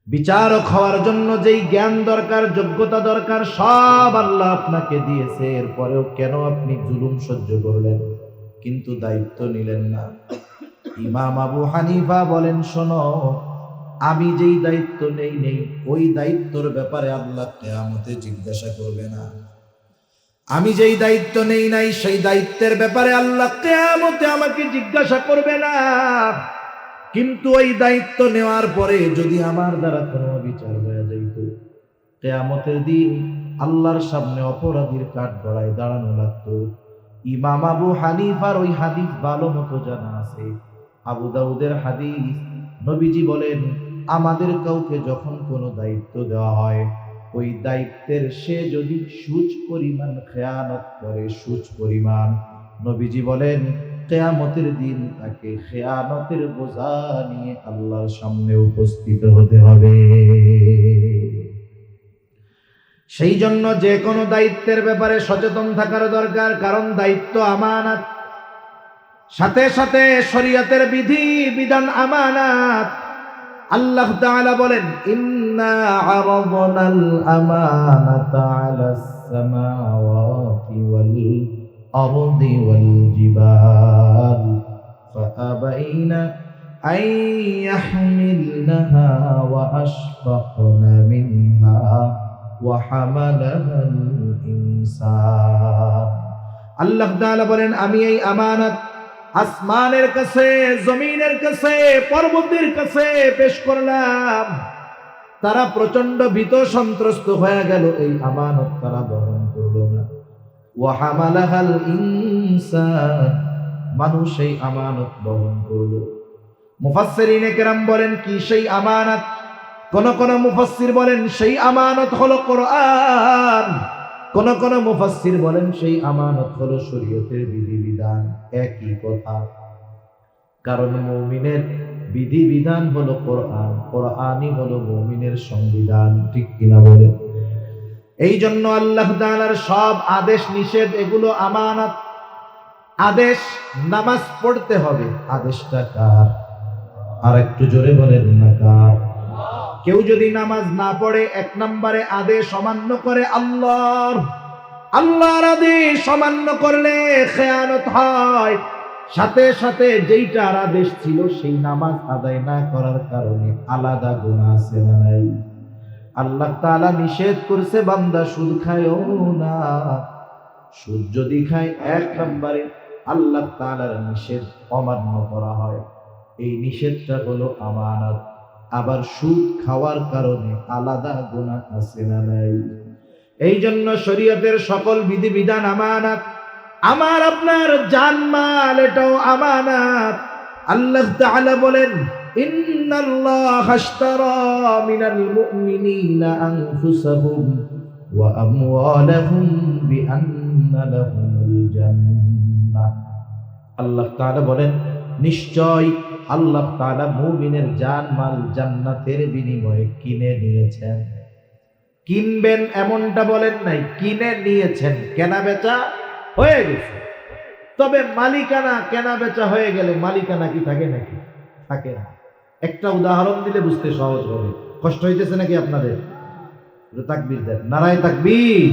বিচারক হওয়ার জন্য যেই জ্ঞান দরকার, যোগ্যতা দরকার, সব আল্লাহ আপনাকে দিয়েছে। এরপরেও কেন আপনি জুলুম সহ্য করলেন, কিন্তু দায়িত্ব নিলেন না? ইমাম আবু হানিফা বলেন, শোনো, আমি যেই দায়িত্ব নেই ওই দায়িত্বর ব্যাপারে আল্লাহ কিয়ামতে জিজ্ঞাসা করবে না। আমি যেই দায়িত্ব নেই নাই সেই দায়িত্বের ব্যাপারে আল্লাহ কিয়ামতে আমাকে জিজ্ঞাসা করবে না। কিন্তু ওই দায়িত্ব নেওয়ার পরে যদি আমার দ্বারা কোনো বিচার হয়ে যাইত, কিয়ামতের দিন আল্লাহর সামনে অপরাধীর কাঠগড়ায় দাঁড়ানো লাগতো। ইমাম আবু হানিফার ওই হাদিস ভালো মতো জানা আছে, আবু দাউদের হাদিস। নবীজি বলেন, আমাদের কাউকে যখন কোনো দায়িত্ব দেওয়া হয়, ওই দায়িত্বের সে যদি সুচ পরিমাণ খেয়ানত করে, সুচ পরিমাণ, নবীজি বলেন কিয়ামতের দিন তাকে খেয়ানতের বোঝা নিয়ে আল্লাহর সামনে উপস্থিত হতে হবে। সেই জন্য যে কোনো দায়িত্বের ব্যাপারে সচেতন থাকার দরকার, কারণ দায়িত্ব আমানত, সাথে সাথে শরীয়তের বিধি বিধান আমানত। আল্লাহ তাআলা বলেন, ইন্না আরাদনাল আমানাতা আলাস সামাওয়াতি ওয়াল আরদি ওয়াল জিবাল ফাআবাইনা আন ইয়াহমিলনাহা ওয়া আশফাকনা মিনহা ওয়া হামালাহাল ইনসান। আল্লাহ তাআলা বলেন, আমি এই আমানত আসমানের কাছে, জমিনের কাছে, পর্বতের কাছে পেশ করলাম। তারা প্রচন্ড ভীত সন্ত্রস্ত হয়ে গেল, এই আমানত তারা বহন করল না। ওয়া হামালাহাল ইনসান, মানুষ এই আমানত বহন করল। মুফাসসিরিনে কেরাম বলেন, কি সেই আমানত? কোন কোন মুফাসসির বলেন সেই আমানত হলো কোরআন, কোন কোন মুফাসসির বলেন সেই আমানত হলো শরীয়তের বিধিবিধান। একই কথা, কারণ মুমিনের বিধিবিধান হলো কোরআন, কোরআনই হলো মুমিনের সংবিধান। ঠিক কিনা বলেন? এই জন্য আল্লাহ তাআলার সব আদেশ নিষেধ এগুলো আমানত। আদেশ নামাজ পড়তে হবে, আদেশটা কার? আর একটু জোরে বলেন না, কার? কেউ যদি নামাজ না পড়ে, এক নম্বরে আদেশ অমান্য করে আল্লাহর। আল্লাহর আদেশ অমান্য করলে খেয়ানত হয়। সাথে সাথে যেইটার আদেশ ছিল সেই নামাজ আদায় না করার কারণে আলাদা গুনাহ আছে না নাই? আল্লাহ তাআলা নিষেধ করছে, বান্দা সুদ খায়ও না। সুদ যদি খায়, এক নম্বরে আল্লাহ তাআলার নিষেধ অমান্য করা হয়। এই নিষেধটা হলো আমানত। আবার সুদ খাওয়ার কারণে আলাদা গুনাহ আছে না নাই? এই জন্য শরীয়তের সকল বিধিবিধান আমানত। আমার আপনার জানমাল এটাও আমানত। আল্লাহ তাআলা বলেন, ইন্নাল্লাহা আশতারা মিনাল মুমিনিনা আনফুসাহুম ওয়া আমওয়ালাহুম বিআন্না লাহুমুল জান্নাহ। আল্লাহ তাআলা বলেন, নিশ্চয় আল্লাহ তাআলা মুমিনের জানমাল জান্নাতের বিনিময়ে কিনে নিয়েছেন। কিনবেন এমনটা বলেন নাই, কিনে নিয়েছেন। কেনা বেচা হয়ে গেছে। তবে মালিকানা, কেনা বেচা হয়ে গেলে মালিকানা কি থাকে নাকি? থাকে না। একটা উদাহরণ দিলে বুঝতে সহজ হবে। কষ্ট হইতেছে নাকি আপনাদের? তাকবীর দেন, নারায়ে তাকবীর।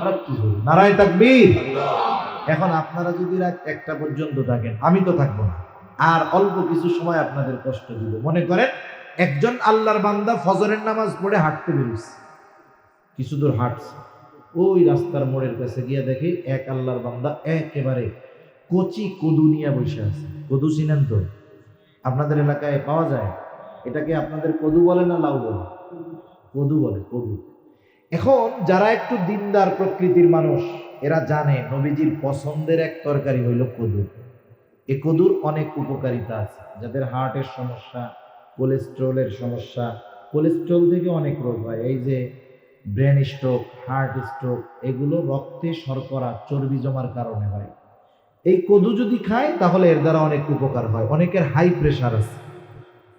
আর কি বলি, নারায়ে তাকবীর। এখন আপনারা যদি রাত 1টা পর্যন্ত থাকেন, আমি তো থাকবো না, আর অল্প কিছু সময় আপনাদের কষ্ট দিব। মনে করেন একজন আল্লাহর বান্দা ফজরের নামাজ পড়ে হাঁটতে বেরোচ্ছে, কিছু দূর হাঁটছে, ওই রাস্তার মোড়ের কাছে গিয়ে দেখে এক আল্লাহর বান্দা একেবারে কচি কদু নিয়ে বসে আছে। কদু চিনেন তো? আপনাদের এলাকায় পাওয়া যায়। এটাকে আপনাদের কদু বলে না লাউ বলে? কদু বলে, কদু। এখন যারা একটু দিনদার প্রকৃতির মানুষ, এরা জানে নবীজির পছন্দের এক তরকারি হইল কদু। এই কদুর অনেক উপকারিতা আছে। যাদের হার্টের সমস্যা, কোলেস্ট্রলের সমস্যা, কোলেস্ট্রল থেকে অনেক রোগ হয়, এই যে ব্রেন স্ট্রোক, হার্ট স্ট্রোক, এগুলো রক্তে শর্করা, চর্বি জমার কারণে হয়। এই কদু যদি খায় তাহলে এর দ্বারা অনেক উপকার হয়। অনেকের হাই প্রেশার আছে,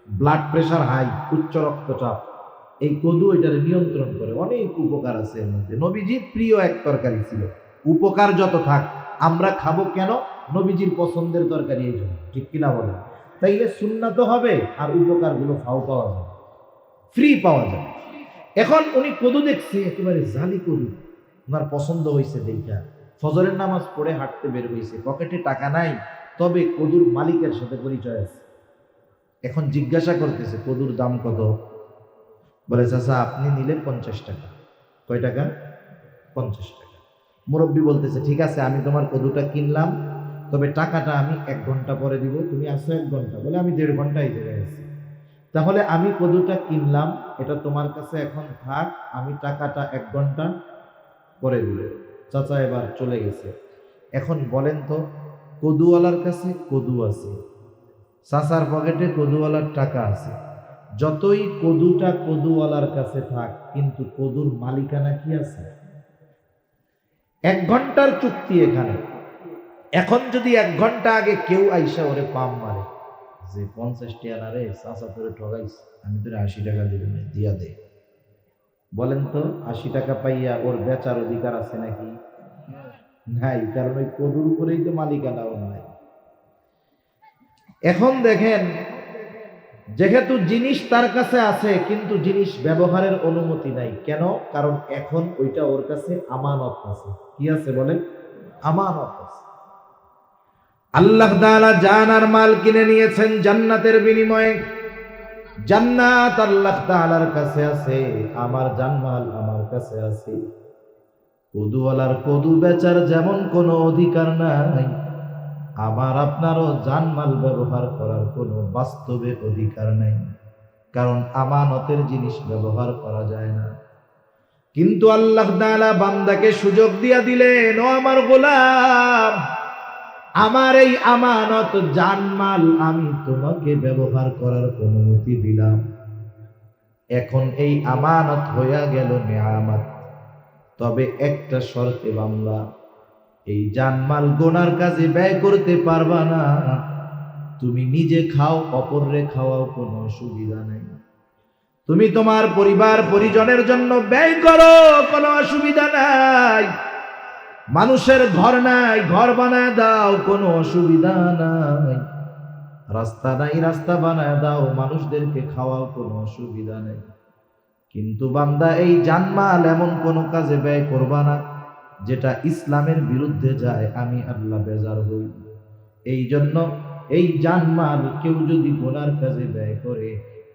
ব্লাড প্রেশার হাই, উচ্চ রক্তচাপ, এই কদু এটার নিয়ন্ত্রণ করে। অনেক উপকার আছে এর মধ্যে। নবীজির প্রিয় এক তরকারি ছিল। উপকার যত থাক, আমরা খাবো কেন? নবীজির পছন্দের তরকারি, এই জন্য। ঠিক কিনা বলেন? তাইলে সুন্নাত হবে আর উপকারগুলো ফাও পাওয়া যাবে। ফ্রি পাওয়া যায়। এখন উনি কদু দেখছে, একেবারে জালি কদু, ওনার পছন্দ হয়েছে দেখা ফজরের নামাজ পড়ে হাঁটতে বের হয়েছে, পকেটে টাকা নাই, তবে কদুর মালিকের সাথে পরিচয় আছে। এখন জিজ্ঞাসা করতেছে কদুর দাম কত? বলে চাচা আপনি নিলে 50 টাকা। কয় টাকা? 50 টাকা। মুরব্বী বলতেছে ঠিক আছে, আমি তোমার কদুটা কিনলাম, তবে টাকাটা আমি 1 ঘন্টা পরে দিব। তুমি আসো 1 ঘন্টা? বলে আমি 1.5 ঘন্টা এই জায়গায় আছি। তাহলে আমি কদুটা কিনলাম, এটা তোমার কাছে এখন থাক, আমি টাকাটা 1 ঘন্টা পরে দিব। চাচা এবার চলে গেছে। এখন বলেন তো, কদুওয়ালার কাছে কদু আছে, চাচার পকেটে কদুওয়ালার টাকা আছে, যতই কদুটা কদুওয়ালার কাছে থাক, কিন্তু কদুর মালিকানা কি আছে? 1 ঘন্টার চুক্তি এখানে। এখন যদি 1 ঘন্টা আগে কেউ আইসা ওরে পাম মারে যে 50 টাকা না রে, চাচা তোরে ঠগাইছে, আমি তোরে 80 টাকা দিব না, দিয়া দে। বলেন তো 80 টাকা পাইয়া ওর বেচার অধিকার আছে নাকি? নাই, কারণ ওই কদুর উপরেই তো মালিকানা ওর নাই। এখন দেখেন, যেহেতু জিনিস তার কাছে আছে কিন্তু জিনিস ব্যবহারের অনুমতি নাই, কেন? কারণ এখন ওইটা ওর কাছে আমানত আছে। কি আছে বলেন? আমানত আছে। আল্লাহ তাআলা জান আর মাল কিনে নিয়েছেন জান্নাতের বিনিময়ে। জান্নাত আল্লাহ তাআলার কাছে আছে, আমার জানমাল আমার কাছে আছে। কদুওয়ালার কদু বেচার যেমন কোনো অধিকার নাই, আমার আপনারও জানমাল ব্যবহার করার কোনো বাস্তবে অধিকার নাই, কারণ আমানতের জিনিস ব্যবহার করা যায় না। কিন্তু আল্লাহ তাআলা বান্দাকে সুযোগ দিয়া দিলেন, ও আমার গোলাম, আমার এই আমানত জানমাল আমি তোমাকে ব্যবহার করার অনুমতি দিলাম। এখন এই আমানত হইয়া গেল নিয়ামত, তবে একটা শর্তে বান্দা, এই জানমাল গোনার কাজে ব্যয় করতে পারবা না। তুমি নিজে খাও, অপররে খাওয়াও, কোনো অসুবিধা নেই। তুমি তোমার পরিবার পরিজনের জন্য ব্যয় করো, কোনো অসুবিধা নাই। মানুষের ঘর নাই, ঘর বানায় দাও, কোনো অসুবিধা নাই। রাস্তা নাই, রাস্তা বানায় দাও, মানুষদেরকে খাওয়াও, কোনো অসুবিধা নেই। কিন্তু বান্দা এই জানমাল এমন কোন কাজে ব্যয় করবা না যেটা ইসলামের বিরুদ্ধে যায়, আমি আল্লাহ বেজার হই। এই জন্য এই জানমাল কেউ যদি গুনার কাজে ব্যয় করে,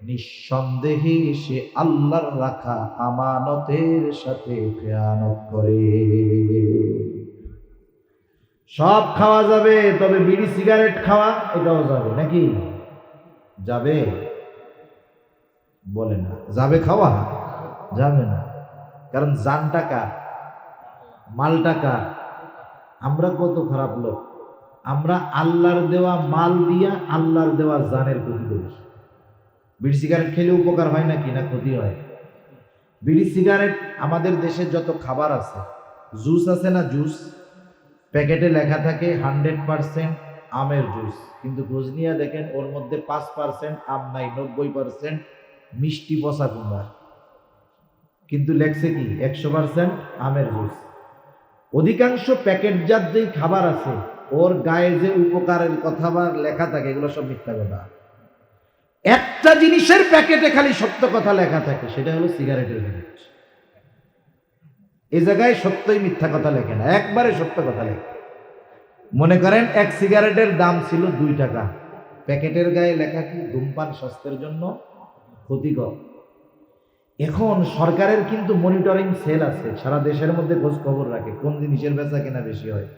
নিঃসন্দেহে সে আল্লাহর রাখা আমানতের সাথে খেয়ানত করে। সব খাওয়া যাবে, তবে বিড়ি সিগারেট খাওয়া এটাও যাবে নাকি? যাবে? বলে না যাবে, খাওয়া যাবে না। কারণ জান টাকা, মাল টাকা। আমরা কত খারাপ লোক, আমরা আল্লাহর দেওয়া মাল দিয়া আল্লাহর দেওয়া জানের ক্ষতি করি। বিড়ি সিগারেট খেলে উপকার হয় নাকি, না ক্ষতি হয়? বিড়ি সিগারেট, আমাদের দেশে যত খাবার আছে, জুস আছে না, জুস প্যাকেটে লেখা থাকে 100% আমের জুস, কিন্তু খোঁজ নিয়ে দেখেন ওর মধ্যে 5% আম নাই, 90% মিষ্টি পচা কুমড়া, কিন্তু লেখছে কি 100% আমের জুস। অধিকাংশ প্যাকেটজাত যেই খাবার আছে, ওর গায়ে যে উপকারের কথা বা লেখা থাকে, এগুলো সব মিথ্যা কথা। একটা জিনিসের প্যাকেটে খালি সত্য কথা লেখা থাকে, সেটা হলো সিগারেটের প্যাকেট। এই জায়গায় সত্যই মিথ্যা কথা লেখে না, একবারে সত্য কথা লেখে। মনে করেন এক সিগারেটের দাম ছিল 2 টাকা, প্যাকেটের গায়ে লেখা কি ধূমপান স্বাস্থ্যের জন্য ক্ষতিকর। এখন সরকারের কিন্তু মনিটরিং সেল আছে, সারা দেশের মধ্যে খোঁজ খবর রাখে কোন জিনিসের বেচা কেনা বেশি হয়।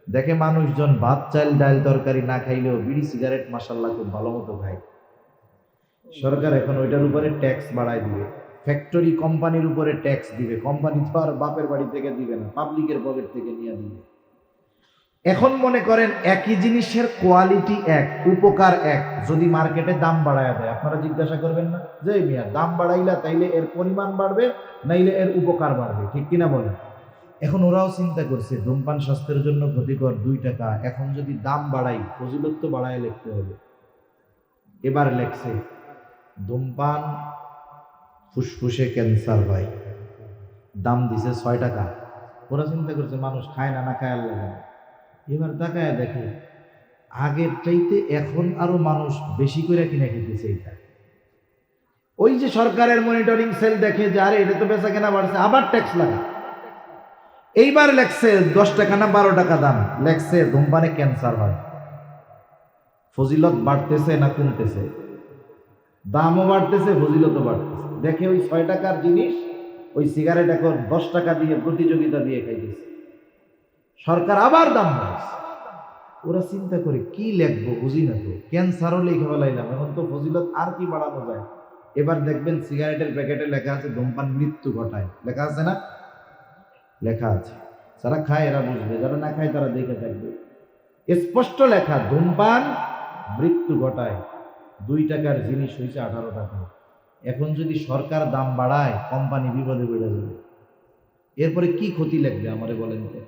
দেখে মানুষজন ভাত চাল ডাল তরকারি না খাইলেও বিড়ি সিগারেট মাশাআল্লাহ খুব ভালো মতো খায়। সরকার এখন ওইটার উপরে ট্যাক্স বাড়ায় দিবে, ফ্যাক্টরি কোম্পানির উপরে ট্যাক্স দিবে। কোম্পানি তো আর বাপের বাড়ি থেকে দিবে না, পাবলিকের পকেট থেকে নিয়ে দিবে। এখন মনে করেন একই জিনিসের কোয়ালিটি এক, উপকার এক, যদি মার্কেটে দাম বাড়ায় দেয়, আপনারা জিজ্ঞাসা করবেন না যে মিয়া দাম বাড়াইলা তাইলে এর পরিমাণ বাড়বে নাইলে এর উপকার বাড়বে, ঠিক কিনা বলেন? এখন ওরাও চিন্তা করছে ধূমপান স্বাস্থ্যের জন্য ক্ষতিকর 2 টাকা, এখন যদি দাম বাড়াই, ফজিলত তো বাড়ায় লিখতে হবে। এবার লেখছে ধূমপান ফুসফুসে ক্যান্সার হয়, দাম দিছে 6 টাকা। ওরা চিন্তা করছে মানুষ খায় না, না খায় আল্লাহ জানে। এবার তাকায় দেখে আগের চাইতে এখন আরো মানুষ বেশি করে কিনে খেতেছে। এটা ওই যে সরকারের মনিটরিং সেল দেখে যে আরে এটা তো বেচা কেনা বাড়ছে, আবার ট্যাক্স লাগে। এইবার লেখছে 10 টাকা না 12 টাকা দাম, লেখছে ধূমপানে ক্যান্সার হয়। ফজিলত বাড়তেছে না কমতেছে? দামও বাড়তেছে, ফজিলতও বাড়তেছে। দেখে ওই 6 টাকার জিনিস ওই সিগারেট এখন 10 টাকা দিয়ে প্রতিযোগিতা দিয়ে খাইতেছে। সরকার আবার দাম বাড়াইছে। ওরা চিন্তা করে কি লিখবো বুঝি না, তো ক্যান্সারও লিখে ফেলাইলাম, এখন তো ফজিলত আর কি বাড়ানো যায়। এবার দেখবেন সিগারেটের প্যাকেটে লেখা আছে ধূমপান মৃত্যু ঘটায়, লেখা আছে না? লেখা আছে। যারা খায় এরা বুঝবে, যারা না খায় তারা দেখে থাকবে। স্পষ্ট লেখা, ধূমপান মৃত্যু ঘটায়। 2 টাকার জিনিস হয়েছে 18 টাকা। এখন যদি সরকার দাম বাড়ায়, কোম্পানি বিপদে পড়ে যাবে। এরপরে কি ক্ষতি লাগবে আমারে বলেন তো?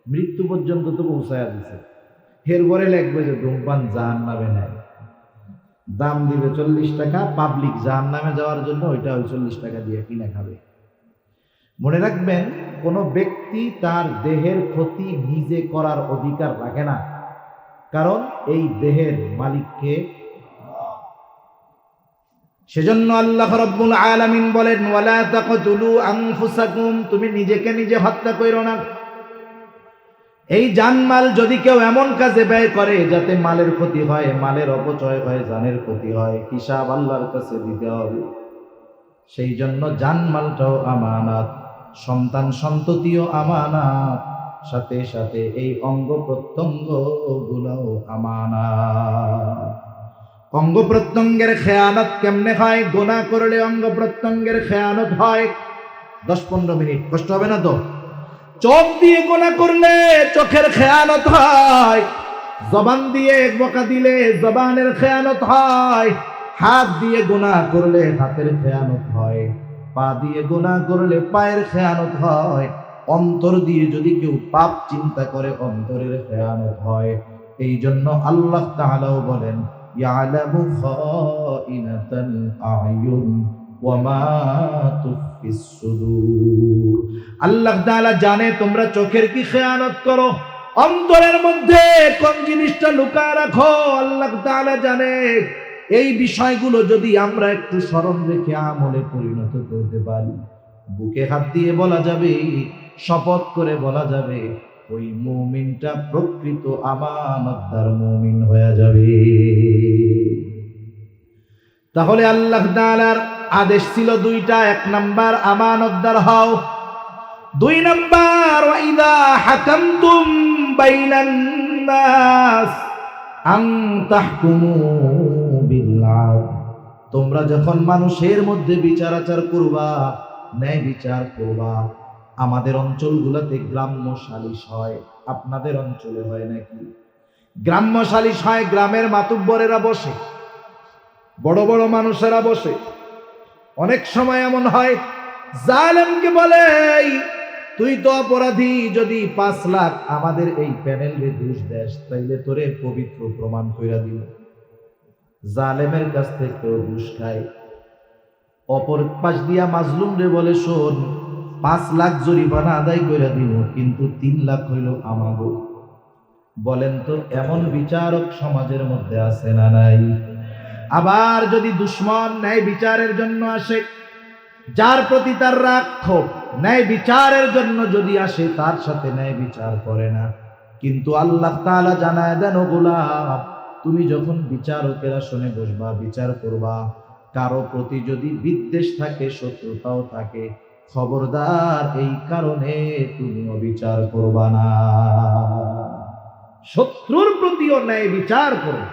মৃত্যু পর্যন্ত তো পৌঁছায়া দিছে। এরপরে লাগবে যে ধূমপান জাহান্নামে নেয়, দাম দিবে 40 টাকা, পাবলিক জাহান্নামে যাওয়ার জন্য ওইটা ওই 40 টাকা দিয়ে কিনে খাবে। মনে রাখবেন, কোন ব্যক্তি তার দেহের ক্ষতি নিজে করার অধিকার রাখে না, কারণ এই দেহের মালিককে। সেজন্য আল্লাহ রাব্বুল আলামিন বলেন, ওয়ালা তাকতুলু আনফুসাকুম, তুমি নিজেকে নিজে হত্যা কইরো না। এই জানমাল যদি কেউ এমন কাজে ব্যয় করে যাতে মালের ক্ষতি হয়, মালের অপচয় হয়, জানের ক্ষতি হয়, হিসাব আল্লাহর কাছে দিতে হবে। সেই জন্য জানমালটাও আমানত, সন্তান সন্ততিও আমানত, সাথে সাথে এই অঙ্গ প্রত্যঙ্গ গুলাও আমানত। অঙ্গ প্রত্যঙ্গের খেয়ানত কেমনে হয়? গুনাহ করলে অঙ্গ প্রত্যঙ্গের খেয়ানত হয়। 10-15 মিনিট কষ্ট হবে না তো? চোখ দিয়ে গুনাহ করলে চোখের খেয়ানত হয়, জবান দিয়ে বকা দিলে জবানের খেয়ানত হয়, হাত দিয়ে গুনাহ করলে হাতের খেয়ানত হয়, পা দিয়ে গুনাহ করলে পায়ের খেয়ানত হয়, অন্তর দিয়ে যদি কেউ পাপ চিন্তা করে অন্তরের খেয়ানত হয়। এই জন্য আল্লাহ তাআলাও বলেন, ইয়ালামু খাইনাতাল আয়ুন ওয়া মা তুফিস সুদূর। আল্লাহ তাআলা জানে তোমরা চোখের কি খেয়ানত করো, অন্তরের মধ্যে কোন জিনিসটা লুকায় রাখো। আল্লাহ তাআলা জানে। এই বিষয়গুলো যদি আমরা একটু স্মরণ রেখে আমলে পরিণত করতে পারি, বুকে হাত দিয়ে বলা যাবে, শপথ করে বলা যাবে, ওই মুমিনটা প্রকৃত আমানতদার মুমিন হয়ে যাবে। তাহলে আল্লাহ তাআলার আদেশ ছিল 2টা। 1 নাম্বার আমানতদার হও, 2 নাম্বার ওয়াইদা হাকামতুম বাইনান নাস আন তাহকুমু বিল আদল, তোমরা যখন মানুষের মধ্যে বিচার আচার করবা, ন্যায় বিচার করবা। আমাদের অঞ্চলগুলোতে গ্রাম্য সালিশ হয়, আপনাদের অঞ্চলে হয় নাকি? গ্রাম্য সালিশ হয়, গ্রামের মাতুব্বরেরা বসে, বড় বড় মানুষেরা বসে। অনেক সময় এমন হয়, জালেমকে বলে, তুই তো অপরাধী, যদি 5 লাখ আমাদের এই প্যানেলে ঘুষ দেশ, তাইলে তোরে পবিত্র প্রমাণ কইরা দিব। জালেমের কাছ থেকে ঘুষ খায়। অপর পাশ দিয়া মাজলুম রে বলে, শোন, 5 লাখ জরিমানা আদায় কইরা দিব, কিন্তু 3 লাখ হইল আমাগো। বলেন তো, এমন বিচারক সমাজের মধ্যে আছে না নাই? আবার যদি দুশ্মন ন্যায় বিচারের জন্য আসে, যার প্রতি তার রাগ ক্ষোভ, ন্যায় বিচারের জন্য যদি আসে, তার সাথে ন্যায় বিচার করে না। কিন্তু আল্লাহ তাআলা জানায় দেন, ও গোলাম, তুমি যখন বিচারকের আসনে বসবা, বিচার করবা, কারো প্রতি যদি বিদ্বেষ থাকে, শত্রুতাও থাকে, খবরদার এই কারণে তুমি অবিচার করবা না। শত্রুর প্রতিও ন্যায় বিচার করো।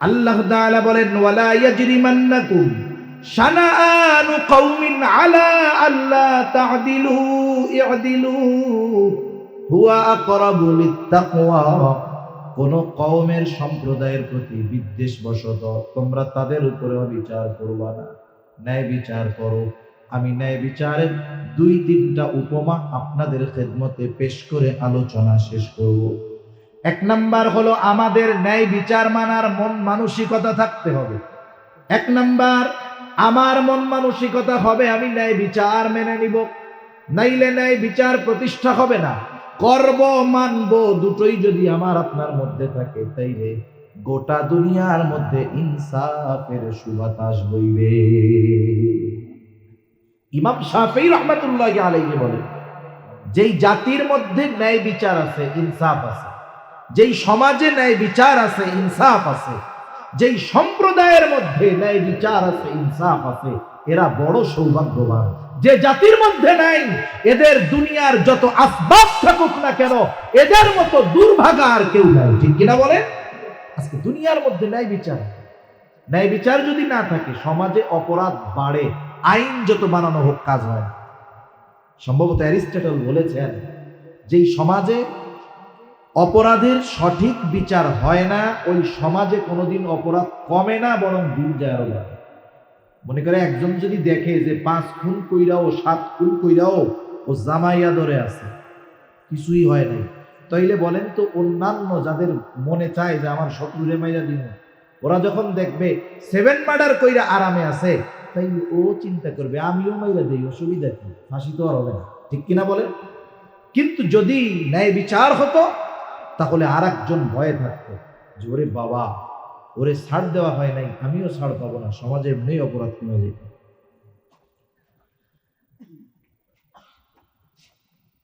আল্লাহ তাআলা বলেন, ওয়ালা ইয়াজরিমান্নাকুম শানাআনু কওমিন আলা আল্লা তা'দিলু ই'দিলু হুয়া আকরাবু লিত্তাকওয়া, কোন কওমের সম্প্রদায়ের প্রতি বিদ্বেষ বশত তোমরা তাদের উপরে বিচার করবা না, ন্যায় বিচার করো। আমি ন্যায় বিচারের 2-3টা উপমা আপনাদের খেদমতে পেশ করে আলোচনা শেষ করব। 1 নাম্বার হলো, আমাদের ন্যায় বিচার মানার মন মানসিকতা থাকতে হবে। 1 নাম্বার, আমার মন মানসিকতা হবে আমি ন্যায় বিচার মেনে নিব, নাইলে ন্যায় বিচার প্রতিষ্ঠা হবে না। করব মানব, দুটোই যদি আমার আপনার মধ্যে থাকে, তাইলে গোটা দুনিয়ার মধ্যে ইনসাফের সুবাতাস বইবে। ইমাম শাফিঈ রাহমাতুল্লাহি আলাইহি বলেন, যেই জাতির মধ্যে ন্যায় বিচার আছে, ইনসাফ আছে, যেই সমাজে ন্যায় বিচার আছে, ইনসাফ আছে, যেই সম্প্রদায়ের মধ্যে ন্যায় বিচার আছে, ইনসাফ আছে, এরা বড় সৌভাগ্যবান। যে জাতির মধ্যে নাই, এদের দুনিয়ার যত আসবাব থাকুক না কেন, এদের মতো দুর্ভাগা আর কেউ নাই। ঠিক কিনা বলে? আজকে দুনিয়ার মধ্যে ন্যায় বিচার, ন্যায় বিচার যদি না থাকে, সমাজে অপরাধ বাড়ে, আইন যত বানানো হোক কাজ হয়। সম্ভবত অ্যারিস্টটল বলেছেন, যেই সমাজে অপরাধের সঠিক বিচার হয় না, ওই সমাজে কোনোদিন অপরাধ কমে না, বরং দিন যায় আরো বাড়ে। মনে করে একজন যদি দেখে যে 5 খুন কইরাও 7 খুন কইরাও ও জামাইয়া ধরে আছে, কিছুই হয় নাই, তাইলে বলেন তো অন্যান্য যাদের মনে চায় যে আমার শত্রুরে মাইরা দিব, ওরা যখন দেখবে 7 মার্ডার কইরা আরামে আছে, তাই ও চিন্তা করবে আমিও মাইরা দেই, অসুবিধা কি, ফাঁসি তো আর হবে না। ঠিক কিনা বলেন? কিন্তু যদি ন্যায় বিচার হতো, তাহলে আর একজন ভয়ে থাকতো যে ওরে বাবা, ওরে ছাড় দেওয়া হয় নাই, আমিও ছাড় পাবো না, সমাজে এমনি অপরাধ কমে যেত।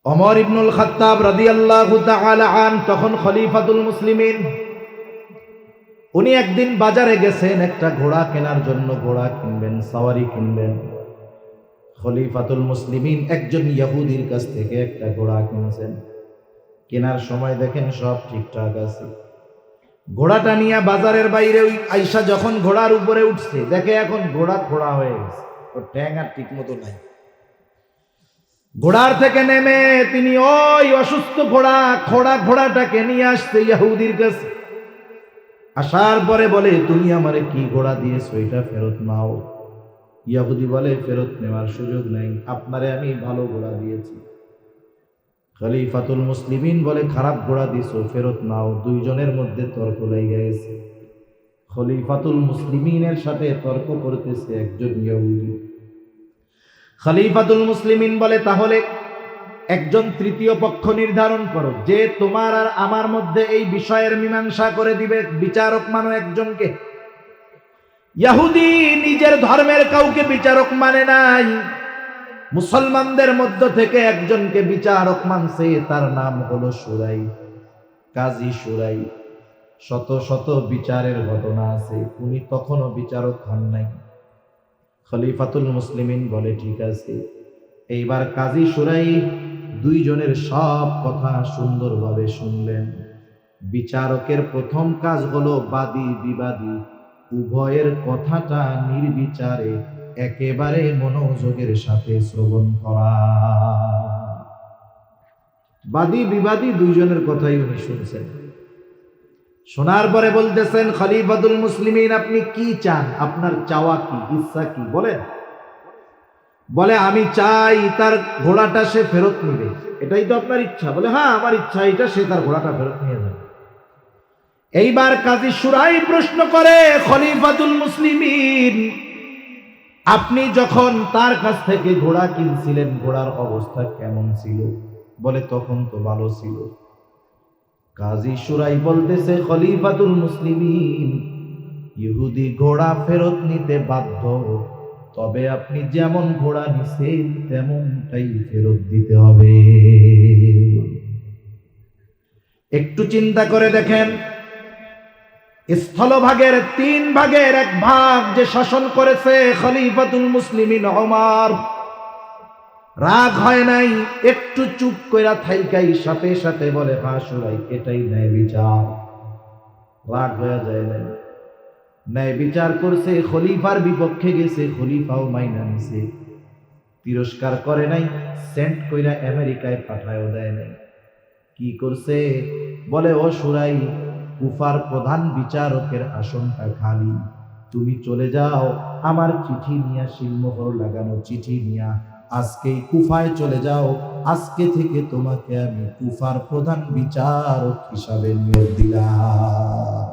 ওমর ইবনুল খাত্তাব রাদিয়াল্লাহু তাআলা আন তখন খলিফাতুল মুসলিমিন। উনি একদিন বাজারে গেছেন একটা ঘোড়া কেনার জন্য, ঘোড়া কিনবেন, সাওয়ারি কিনবেন। খলিফাতুল মুসলিমিন একজন ইহুদির কাছ থেকে একটা ঘোড়া কিনছেন। কেনার সময় দেখেন সব ঠিকঠাক আছে। ঘোড়াটা নিয়ে বাজারের বাইরে ওই আইসা যখন ঘোড়ার উপরে উঠছে, দেখে এখন ঘোড়া খোড়া হয়ে গেছে, ওর ট্যাং আর ঠিক মতো নাই। ঘোড়ার থেকে নেমে তিনি ওই অসুস্থ ঘোড়াটাকে নিয়ে আসছে ইহুদির কাছে। আসার পরে বলে, তুমি আমারে কি ঘোড়া দিয়েছো, এটা ফেরত নাও। ইহুদি বলে, ফেরত নেওয়ার সুযোগ নাই, আপনারে আমি ভালো ঘোড়া দিয়েছি। খলিফাতুল মুসলিমিন বলে, খারাপ ঘোড়া দিছো, ফেরত নাও। দুইজনের মধ্যে তর্ক লেগে গেছে। খলিফাতুল মুসলিমিনের সাথে তর্ক করতেছে একজন ইহুদি। খলিফাতুল মুসলিমিন বলে, তাহলে একজন তৃতীয় পক্ষ নির্ধারণ করো, যে তোমার আর আমার মধ্যে এই বিষয়ের মীমাংসা করে দিবে, বিচারক মানো একজনকে। ইহুদি নিজের ধর্মের কাউকে বিচারক মানে নাই, মুসলমানদের মধ্য থেকে একজনকে বিচারক মানছে, তার নাম হলো সুরাই, কাজী সুরাই। শত শত বিচারের ঘটনা আছে, উনি তখনও বিচারক হন নাই। খলিফাতুল মুসলিমিন বলে, ঠিক আছে। এইবার কাজী সুরাই দুইজনের সব কথা সুন্দরভাবে শুনলেন। বিচারকের প্রথম কাজ হলো বাদী বিবাদী উভয়ের কথাটা নির্বিচারে একেবারে মনোযোগের সাথে শ্রবণ করা। বাদী বিবাদী দুইজনের কথাই উনি শুনছেন। শোনার পরে বলতেছেন, খলিফাতুল মুসলিমিন, আপনি কি চান, আপনার চাওয়া কি, ইচ্ছা কি বলেন। বলে, আমি চাই তার ঘোড়াটা সে ফেরত নিবে। এটাই তো আপনার ইচ্ছা? বলে, হ্যাঁ, আমার ইচ্ছা এটা, সে তার ঘোড়াটা ফেরত নিয়ে যাবে। এইবার কাজী সুরাই প্রশ্ন করে, খলিফাতুল মুসলিমিন, আপনি যখন তার কাছ থেকে ঘোড়া কিনছিলেন, ঘোড়ার অবস্থা কেমন ছিল? বলে, তখন তো ভালো ছিল। কাজী সুরাই বলতেছে, খলিফাতুল মুসলিমিন, ইহুদি ঘোড়া ফেরত নিতে বাধ্য, তবে আপনি যেমন ঘোড়া নিছেন তেমনটাই ফেরত দিতে হবে। একটু চিন্তা করে দেখেন, স্থলভাগের 3 ভাগের 1 ভাগ যে শাসন করেছে খলিফাতুল মুসলিমিন ওমর, রাগ হয় নাই, একটু চুপ কইরা থাইকাই সাথে সাথে বলে, হ্যাঁ সুরাই, এটাই ন্যায় বিচার। রাগ হয়ে যায় না, ন্যায় বিচার করছে, খলিফার বিপক্ষে গেছে, খলিফাও মাইনা নিছে, তিরস্কার করে নাই, সেন্ট কইরা আমেরিকায় পাঠায়ও দেয় নাই। কি করছে? বলে, ও সুরাই, কুফার প্রধান বিচারকের আসনটা খালি, তুমি চলে যাও, আমার চিঠি নিয়া, সিলমোহর লাগানো চিঠি নিয়া আজকেই কুফায় চলে যাও। আজকে থেকে তোমাকে আমি কুফার প্রধান বিচারক হিসাবে নিয়োগ দিলাম।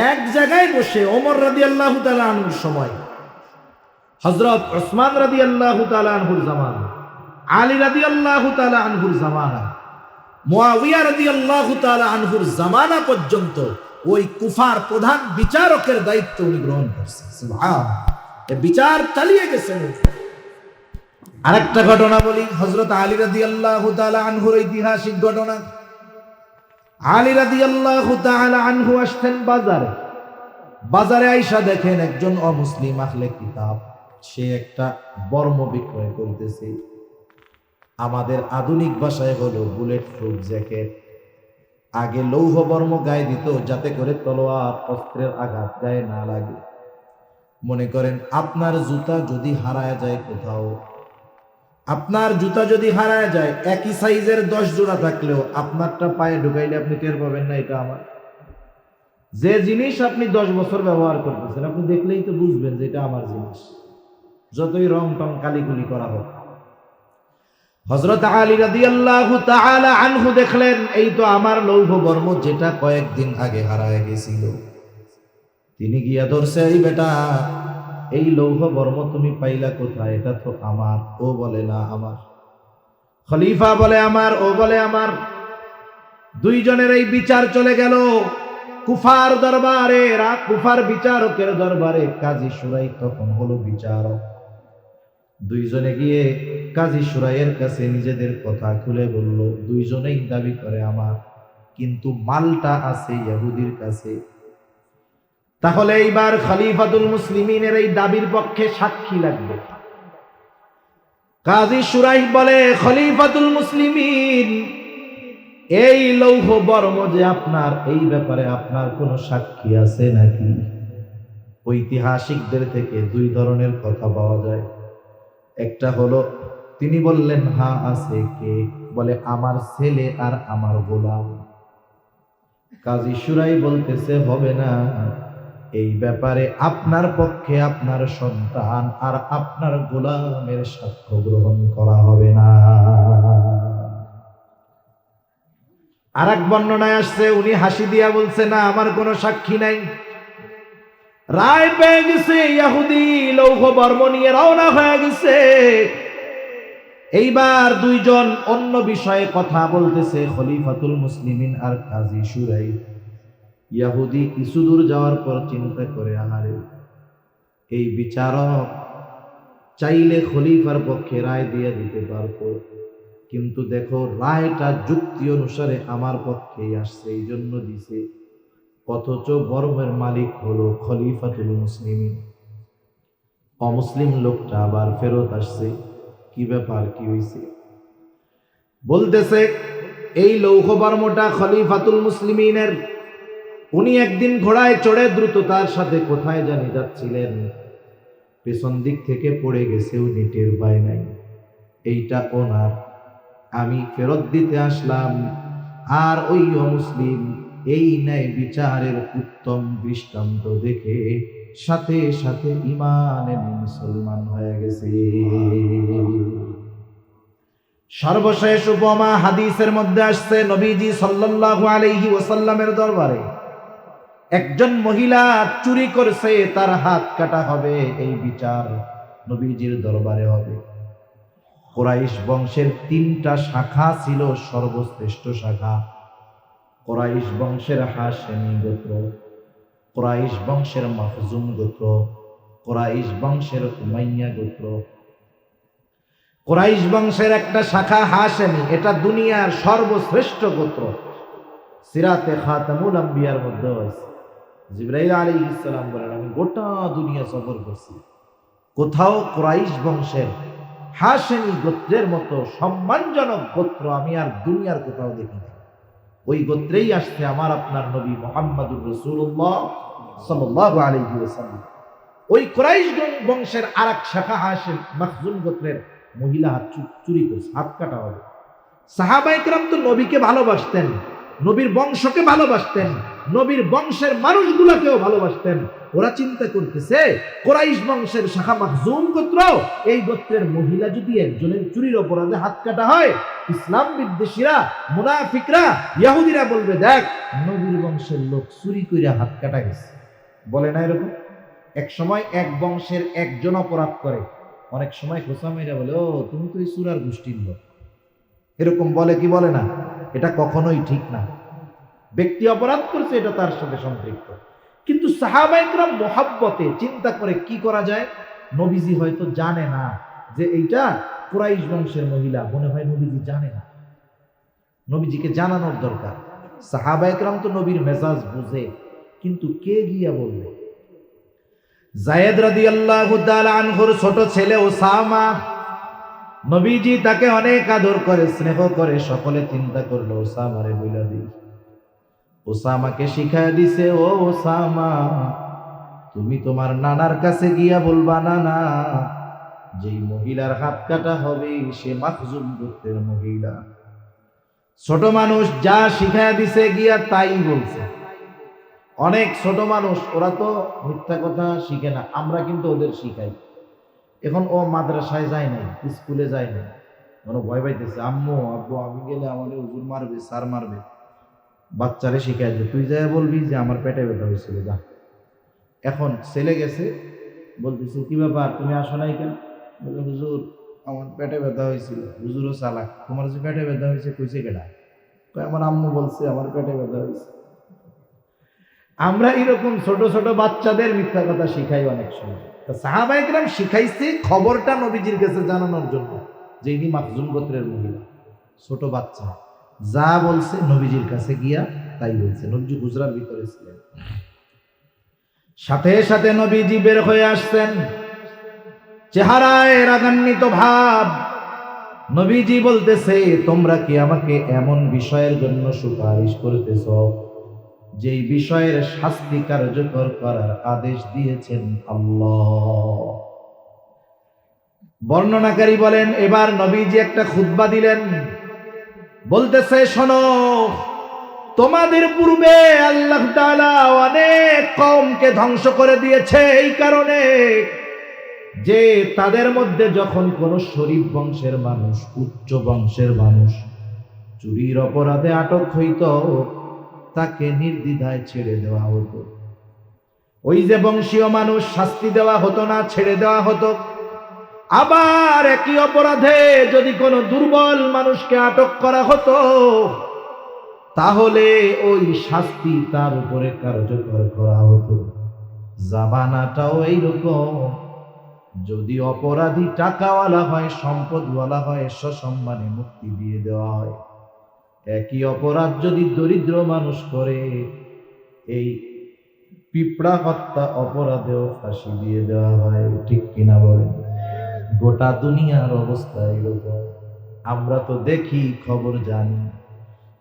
এক জায়গায় বসে ওমর রাদিয়াল্লাহু তাআলা আনহুর সময়, হযরত উসমান রাদিয়াল্লাহু তাআলা আনহুর জামানা, আলী রাদিয়াল্লাহু তাআলা আনহুর জামানা, মুয়াবিয়া রাদিয়াল্লাহু তাআলা আনহুর জামানা পর্যন্ত ওই কুফার প্রধান বিচারকের দায়িত্ব উনি গ্রহণ করছেন। সুবহানাল্লাহ, এই বিচার চালিয়ে গেছেন। আরেকটা ঘটনা বলি, হযরত আলী রাদিয়াল্লাহু তাআলা আনহুর ঐতিহাসিক ঘটনা। আলী রাদিয়াল্লাহু তাআলা আনহু আসতেন বাজারে। বাজারে আইসা দেখেন একজন অমুসলিম আহলে কিতাব সে একটা বর্ম বিক্রয় করতেছে। আমাদের আধুনিক ভাষায় হলো বুলেট প্রুফ জ্যাকেট। আগে লৌহ বর্ম গায়ে দিত যাতে করে তলোয়ার অস্ত্রের আঘাত গায়ে না লাগে। মনে করেন আপনার জুতা যদি হারায় যায় কোথাও, আপনার জুতা যদি হারায় যায়, একই সাইজের 10 জোড়া থাকলেও আপনারটা পায়ে ঢুকাইলে আপনি টের পাবেন না এটা আমার। যে জিনিস আপনি 10 বছর ব্যবহার করতেছেন আপনি দেখলেই তো বুঝবেন যে এটা আমার জিনিস, যতই রং টং কালিকুলি করা হোক। হযরত আলী রাদিয়াল্লাহু তাআলা আনহু দেখলেন এই তো আমার লৌহ বর্ম যেটা কয়েকদিন আগে হারায় গেছিল। তিনি গিয়া ধরছে, এই বেটা এই লৌহ বর্ম তুমি পাইলা কোথায়? এটা তো আমার। ও বলে না আমার। খলিফা বলে আমার, ও বলে আমার। দুইজনের এই বিচার চলে গেল কুফার দরবারে, কুফার বিচারকের দরবারে। কাজী সুরাই তখন হলো বিচারক। দুইজনে গিয়ে কাজী সুরাইয়ের কাছে নিজেদের কথা খুলে বলল। দুইজনেই দাবি করে আমার, কিন্তু মালটা আছে ইহুদির কাছে। তাহলে এইবার খলিফাতুল মুসলিমিনের এই দাবির পক্ষে সাক্ষী লাগবে। কাজী সুরাই বলে, খলিফাতুল মুসলিমিন, এই লৌহ বর্ম যে আপনার, এই ব্যাপারে আপনার কোনো সাক্ষী আছে নাকি? ঐতিহাসিকদের থেকে দুই ধরনের কথা পাওয়া যায়। একটা হলো তিনি বললেন হ্যাঁ আছে। কে? বলে আমার ছেলে আর আমার গোলাম। কাজী সুরাই বলতেছে হবে না, এই ব্যাপারে আপনার পক্ষে আপনার সন্তান আর আপনার গোলামের সাক্ষ্য গ্রহণ করা হবে না। আর এক বর্ণনায় আসছে উনি হাসি দিয়া বলছে, না আমার কোনো সাক্ষী নাই। রায় পেয়ে গেছে, ইহুদি লৌহ বর্ম নিয়ে রওনা হয়ে গেছে। এইবার দুইজন অন্য বিষয়ে কথা বলতেছে, খলিফাতুল মুসলিমিন আর কাজী সুরাই। ইহুদি কিছু দূর যাওয়ার পর চিন্তা করে, আহারে এই বিচারক চাইলে খলিফার পক্ষে রায় দিয়ে দিতে পারত, কিন্তু দেখো রায়টা যুক্তি অনুসারে আমার পক্ষেই আসছে, এই জন্য দিছে। অথচ বর্মের মালিক হলো খলিফাতুল মুসলিমিন। অমুসলিম লোকটা আবার ফেরত আসছে। কি ব্যাপার, কি হয়েছে? বলতেছে এই লৌহ বর্মটা খলিফাতুল মুসলিমিনের। উনি একদিন ঘোড়ায় চড়ে দ্রুততার সাথে কোথায় জানি যাচ্ছিলেন, পেছন দিক থেকে পড়ে গেছে, উনি টের পায় নাই। এইটা ওনার, আমি ফেরত দিতে আসলাম। আর ওই অমুসলিম এই ন্যায় বিচারের উত্তম দৃষ্টান্ত দেখে সাথে সাথে ঈমান এনে মুসলমান হয়ে গেছে। সর্বশেষ উপমা হাদিসের মধ্যে আসছে, নবীজি সাল্লাল্লাহু আলাইহি ওয়াসাল্লামের দরবারে একজন মহিলা চুরি করছে, তার হাত কাটা হবে। এই বিচার নবীজির দরবারে হবে। কুরাইশ বংশের 3টা শাখা ছিল, সর্বশ্রেষ্ঠ শাখা কুরাইশ বংশের হাশেমি গোত্র, কুরাইশ বংশের মাখজুম গোত্র, কুরাইশ বংশের উমাইয়া গোত্র। কুরাইশ বংশের একটা শাখা হাশেমি, এটা দুনিয়ার সর্বশ্রেষ্ঠ গোত্র। সিরাতে খাতামুল আম্বিয়ার মধ্যে আছে, জিবরাইল আলাইহিস সালাম বলেন আমি গোটা দুনিয়া সফর করছি, কোথাও কুরাইশ বংশের হাশেমি গোত্রের মতো সম্মানজনক গোত্র আমি আর দুনিয়ার কোথাও দেখি না। ওই গোত্রেই আসছে আমার আপনার নবী মুহাম্মদুর রাসূলুল্লাহ সাল্লাল্লাহু আলাইহি ওয়াসাল্লাম। ওই কুরাইশ বংশের আরেক শাখা হাশেম মাখজুম গোত্রের মহিলা হাত চুরি করছে, হাত কাটা হবে। সাহাবায়ে কেরাম তো নবীকে ভালোবাসতেন, নবীর বংশকে ভালোবাসতেন, নবীর বংশের মানুষগুলোকেও ভালোবাসতেন। ওরা চিন্তা করতেছে কুরাইশ বংশের শাখা মাখজুম গোত্র, এই গোত্রের মহিলা যদি একজনের চুরির অপরাধে হাত কাটা হয়, ইসলাম বিদ্বেষীরা, মুনাফিকরা, ইহুদিরা বলবে দেখ নবীর বংশের লোক চুরি কইরা হাত কাটা গেছে। বলে না এরকম? এক সময় এক বংশের একজন অপরাধ করে, অনেক সময় খোসা মেয়েরা বলে ও তুমি তো এই সূরার গোষ্ঠীর লোক। এরকম বলে কি বলে না? এটা কখনোই ঠিক না। ব্যক্তি অপরাধ করছে, এটা তার সাথে সম্পৃক্ত। কিন্তু সাহাবায়ে কেরাম মোহাব্বতে চিন্তা করে কি করা যায়। নবীজি হয়তো জানে না যে এইটা কুরাইশ বংশের মহিলা, মনে হয় নবীজি জানে না, নবীজিকে জানানোর দরকার। সাহাবায়ে কেরাম তো নবীর মেজাজ বুঝে, কিন্তু কে গিয়া বলবে? যায়েদ রাদিয়াল্লাহু তাআলা আনহুর ছোট ছেলে ওসামা, নবীজি তাকে অনেক আদর করে, স্নেহ করে। সকলে চিন্তা করলো ওসামারে বইলা দিই। ওসামাকে শিখায় দিছে, ও ওসামা, তুমি তোমার নানার কাছে গিয়া বলবা, নানা, যেই মহিলার হাত কাটা হবে সে মাখজুম গোত্রের মহিলা। ছোট মানুষ যা শিখায় দিছে গিয়া তাই বলছে। অনেক ছোট মানুষ, ওরা তো মিথ্যা কথা শিখে না, আমরা কিন্তু ওদের শিখাই। এখন ও মাদ্রাসায় যায় নাই, স্কুলে যায় নাই, মানে ভয় পাইতেছে, আম্মু আব্বু আমি গেলে আমাদের হুজুর মারবে, স্যার মারবে। বাচ্চারে শিখাই যে তুই যাই বলবি যে আমার পেটে ব্যথা হয়েছিল, যা। এখন ছেলে গেছে, বলতেছে কি ব্যাপার তুমি আসো নাই কেন? বলে হুজুর আমার পেটে ব্যথা হয়েছিল। হুজুরও চালাক, তোমার যে পেটে ব্যথা হয়েছে কইছে কেডা? আমার আম্মু বলছে আমার পেটে ব্যথা হয়েছে। আমরা এরকম ছোট ছোট বাচ্চাদের মিথ্যা কথা শিখাই অনেক সময়। সাহাবায়ে কেরাম শিখাইছে খবরটা নবীজির কাছে জানানোর জন্য, যে ইনি মাখজুম গোত্রের মহিলা। ছোট বাচ্চা যা বলছে নবীজির কাছে গিয়া তাই বলছে। নবীজি হুজরার ভিতরে ছিলেন, সাথে সাথে নবীজি বের হয়ে আসছেন, চেহারায় রাগান্বিত ভাব। নবীজি বলতেছে, তোমরা কি আমাকে এমন বিষয়ের জন্য সুপারিশ করতেছ যেই বিষয়ের শাস্তি কার্যকর করার আদেশ দিয়েছেন আল্লাহ? বর্ণনাকারী বলেন, এবার নবীজি একটা খুতবা দিলেন, বলতেছে, শোনো, তোমাদের পূর্বে আল্লাহ তাআলা অনেক কওমকে ধ্বংস করে দিয়েছে এই কারণে যে তাদের মধ্যে যখন কোন শরীফ বংশের মানুষ, উচ্চ বংশের মানুষ চুরির অপরাধে আটক হইত, তাকে নির্দ্বিধায় ছেড়ে দেওয়া হতো। ওই যে বংশীয় মানুষ শাস্তি দেওয়া হতো না, ছেড়ে দেওয়া হতো। আবার একই অপরাধে যদি কোনো দুর্বল মানুষকে আটক করা হতো, তাহলে ওই শাস্তি তার উপরে কার্যকর করা হতো। জামানাটাও এইরকম, যদি অপরাধী টাকাওয়ালা হয়, সম্পদওয়ালা হয়, সসম্মানে মুক্তি দিয়ে দেওয়া হয়। একই অপরাধ যদি দরিদ্র মানুষ করে, এই পিঁপড়া হত্যা অপরাধেও ফাঁসি দিয়ে দেওয়া হয়। ঠিক কিনা বলেন? গোটা দুনিয়ার অবস্থা এরকম। আমরা তো দেখি, খবর জানি,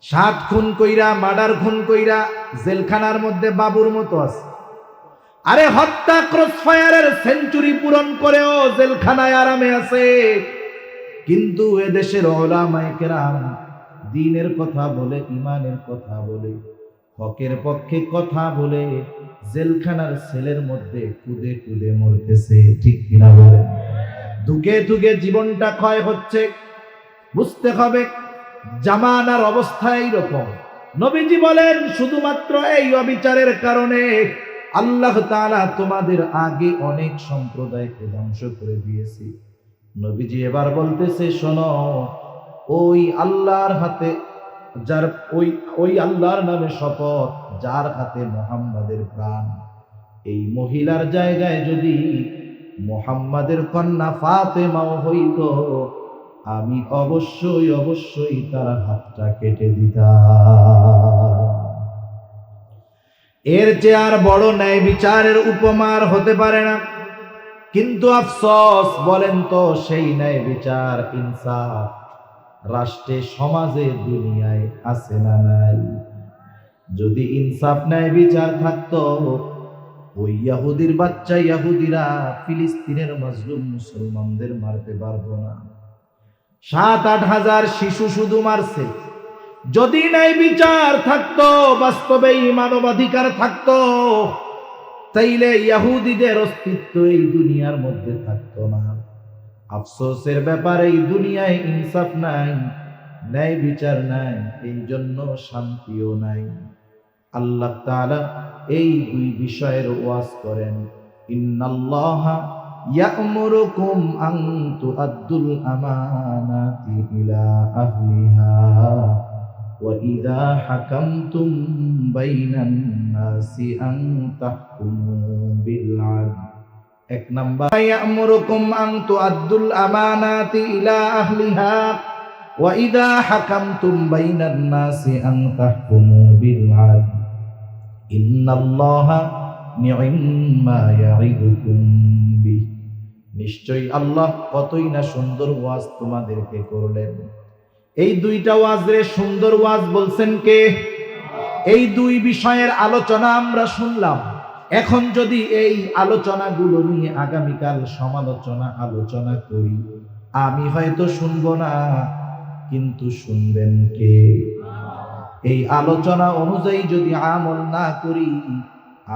7 খুন কইরা, মার্ডার খুন কইরা জেলখানার মধ্যে বাবুর মতো আছে। আরে হত্যা ক্রসফায়ারের সেঞ্চুরি পূরণ করেও জেলখানায় আরামে আছে। কিন্তু এদেশের উলামায়ে কেরাম দ্বীনের কথা বলে, ইমানের কথা বলে, হকের পক্ষে কথা বলে জেলখানার সেলের মধ্যে কুদে কুদে মরতেছে। ঠিক কিনা বলেন? ধুকে ধুকে জীবনটা ক্ষয় হচ্ছে। বুঝতে হবে জামানার অবস্থা এইরকম। নবীজি বলেন, শুধুমাত্র এই অবিচারের কারণে আল্লাহ তাআলা তোমাদের আগে অনেক সম্প্রদায়কে ধ্বংস করে দিয়েছে। নবীজি এবার বলতেছে, শোনো, ওই আল্লাহর হাতে যার ওই আল্লাহর নামে শপথ, যার হাতে মুহাম্মাদের প্রাণ, এই মহিলার জায়গায় যদি মুহাম্মাদের কন্যা ফাতেমাও হইতো, আমি অবশ্যই অবশ্যই তার হাতটা কেটে দিতাম। এর চেয়ে আর বড় ন্যায় বিচারের উপমার হতে পারে না। কিন্তু আফসোস, বলেন তো সেই ন্যায় বিচার, ইনসাফ রাষ্ট্রে, সমাজে, দুনিয়ায় আছে না নাই? যদি ইনসাফ ন্যায় বিচার থাকতো, ওই ইহুদির বাচ্চা ইহুদিরা ফিলিস্তিনের মাজলুম মুসলমানদের মারতে পারতো না। 7-8 হাজার শিশু শুধু মারছে। যদি ন্যায় বিচার থাকতো, বাস্তবে মানবাধিকার থাকতো, তাইলে ইহুদিদের অস্তিত্ব এই দুনিয়ার মধ্যে থাকতো না। আফসোসের ব্যাপার, এই দুনিয়ায় ইনসাফ নাই, ন্যায় বিচার নাই, এই জন্য শান্তিও নাই। আল্লাহ তাআলা এই দুই বিষয়ের ওয়াজ করেন, ইন্নাল্লাহা ইয়া'মুরুকুম আন তুআদ্দুল আমানাতি ইলা আহলিহা وإذا حكمتم بين الناس أن تحكموا بالعدل এক নাম্বার ইয়ামুরুকুম আন তুআদ্দুল আমানাতি ইলা আহলিহা ওয়া ইযা হাকামতুম বাইনান নাসি আন তাহকুমু বিল আদল ইন্নাল্লাহা নি'ম্মা ইয়া'iদুকুম বিহি নিশ্চয়ই আল্লাহ কতই না সুন্দর ওয়াজ তোমাদেরকে করলেন। এই দুইটা ওয়াজে সুন্দর ওয়াজ বলছেন কে? এই দুই বিষয়ের আলোচনা আমরা শুনলাম। এখন যদি এই আলোচনাগুলো নিয়ে আগামীকাল আলোচনা করি, আমি হয়তো শুনবো না, কিন্তু শুনবেন কে? এই আলোচনা অনুযায়ী যদি আমল না করি,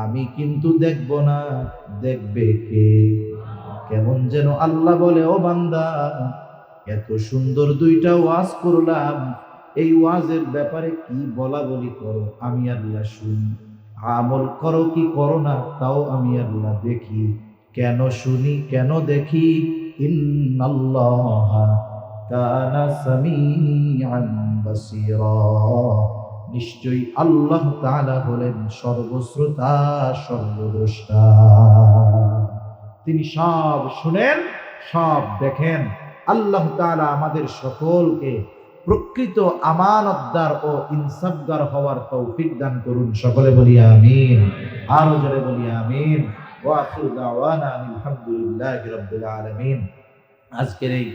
আমি কিন্তু দেখব না, দেখবে কে? কেমন যেন আল্লাহ বলে, ও বান্দা, এত সুন্দর দুইটা ওয়াজ করলাম, এই ওয়াজের ব্যাপারে কি বলা বলি করো, আমি আল্লাহ শুনি। আমল করো কি করো না, তাও আমি আল্লাহ দেখি। কেন শুনি, কেন দেখি? ইন্নাল্লাহা কানা সামিআন বাসীরা নিশ্চয়ই আল্লাহ তাআলা হলেন সর্বশ্রোতা, সর্বদ্রষ্টা। তিনি সব শুনেন, সব দেখেন। আল্লাহ তাআলা আমাদের সকলকে প্রকৃত আমানতদার ও ইনসাফগার হওয়ার তৌফিক দান করুন। সকলে বলি আমিন, আরো জোরে বলি আমিন। ওয়া আখিরু দাওয়ানা আলহামদুলিল্লাহি রাব্বিল আলামিন। আজকের এই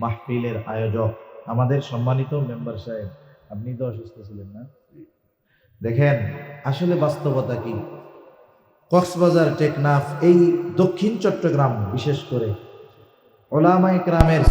মাহফিলের আয়োজক আমাদের সম্মানিত মেম্বার সাহেব, আপনি তো অসুস্থ ছিলেন না? দেখেন আসলে বাস্তবতা কি। কক্সবাজার, টেকনাফ, এই দক্ষিণ চট্টগ্রাম বিশেষ করে উলামায়ে কেরামের